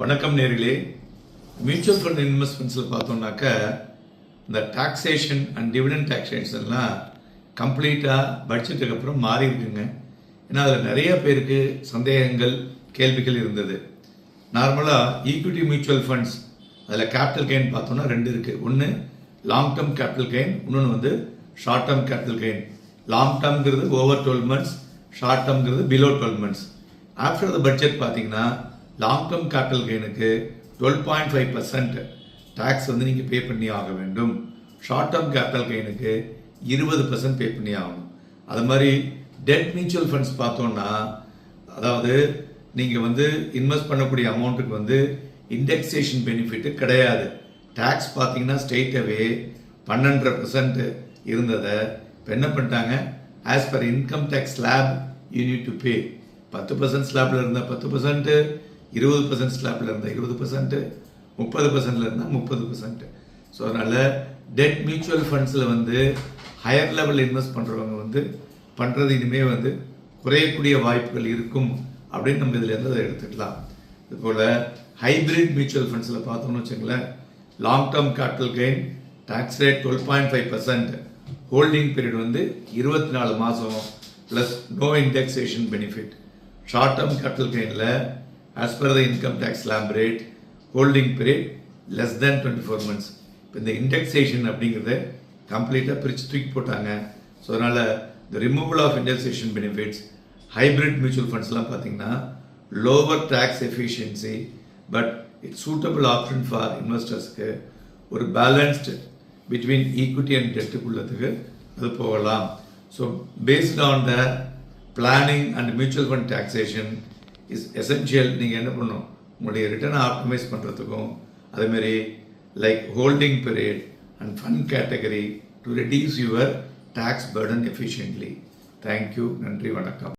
வணக்கம் நேர்களே. Mutual fund இன்வெஸ்ட்மெண்ட்ஸில் பார்த்தோம்னாக்க இந்த டாக்ஸேஷன் அண்ட் டிவிடெண்ட் டாக்ஸேஷன்லாம் கம்ப்ளீட்டாக பட்ஜெட்டுக்கு அப்புறம் மாறி இருக்குங்க. ஏன்னா அதில் நிறைய பேருக்கு சந்தேகங்கள் கேள்விகள் இருந்தது. நார்மலாக ஈக்விட்டி மியூச்சுவல் ஃபண்ட்ஸ் அதில் கேபிட்டல் கெயின் பார்த்தோம்னா ரெண்டு இருக்குது. ஒன்று லாங் டேர்ம் கேபிட்டல் கெயின், இன்னொன்று short term capital gain. Long டேர்ம்ங்கிறது ஓவர் 12 months, ஷார்ட் டேர்ம்ங்கிறது below 12 months. After the budget பார்த்தீங்கன்னா லாங் டேர்ம் கேபிட்டல் கெயினுக்கு 12.5% டேக்ஸ் நீங்கள் பே பண்ணி ஆக வேண்டும். ஷார்ட் டேர்ம் கேபிட்டல் கெயினுக்கு 20% பே பண்ணி ஆகணும். அது மாதிரி டெட் மியூச்சுவல் ஃபண்ட்ஸ் பார்த்தோம்னா, அதாவது நீங்கள் இன்வெஸ்ட் பண்ணக்கூடிய அமௌண்ட்டுக்கு இண்டெக்ஸேஷன் பெனிஃபிட்டு கிடையாது. டேக்ஸ் பார்த்தீங்கன்னா ஸ்டேட்டாகவே 12% இருந்ததை இப்போ என்ன பண்ணிட்டாங்க, as per income tax slab you need to pay. 10% ஸ்லாப்பில் இருந்தால் 10%, 20% ஸ்லாப்பில் இருந்தால் 20%, 30% இருந்தால் 30%. ஸோ அதனால் டெட் மியூச்சுவல் ஃபண்ட்ஸில் ஹையர் லெவலில் இன்வெஸ்ட் பண்ணுறவங்க பண்ணுறது இனிமேல் குறையக்கூடிய வாய்ப்புகள் இருக்கும் அப்படின்னு நம்ம இதிலேருந்து அதை எடுத்துக்கலாம். இதுபோல் ஹைப்ரிட் மியூச்சுவல் ஃபண்ட்ஸில் பார்த்தோம்னு வச்சுங்களேன், long term capital gain tax rate 12.5%, holding period 24 மாதம் plus no indexation benefit. Short term capital கெயினில் as per the income tax slab rate, holding period less than 24 months. இப்போ இந்த இண்டெக்ஸேஷன் அப்படிங்கிறத கம்ப்ளீட்டாக பிரித்து தூக்கி போட்டாங்க. ஸோ அதனால் இந்த removal of indexation benefits, hybrid mutual ஃபண்ட்ஸ்லாம் பார்த்தீங்கன்னா lower tax efficiency, but it's suitable option for இன்வெஸ்டர்ஸ்க்கு ஒரு பேலன்ஸ்டு பிட்வீன் ஈக்விட்டி அண்ட் டெட்டுக்குள்ளதுக்கு அது போகலாம். So based on the planning and mutual fund taxation is essential. நீங்கள் என்ன பண்ணணும், உங்களுடைய ரிட்டர்னை ஆப்டிமைஸ் பண்ணுறதுக்கும் அதேமாரி like holding period and fund category to reduce your tax burden efficiently. Thank you. நன்றி, வணக்கம்.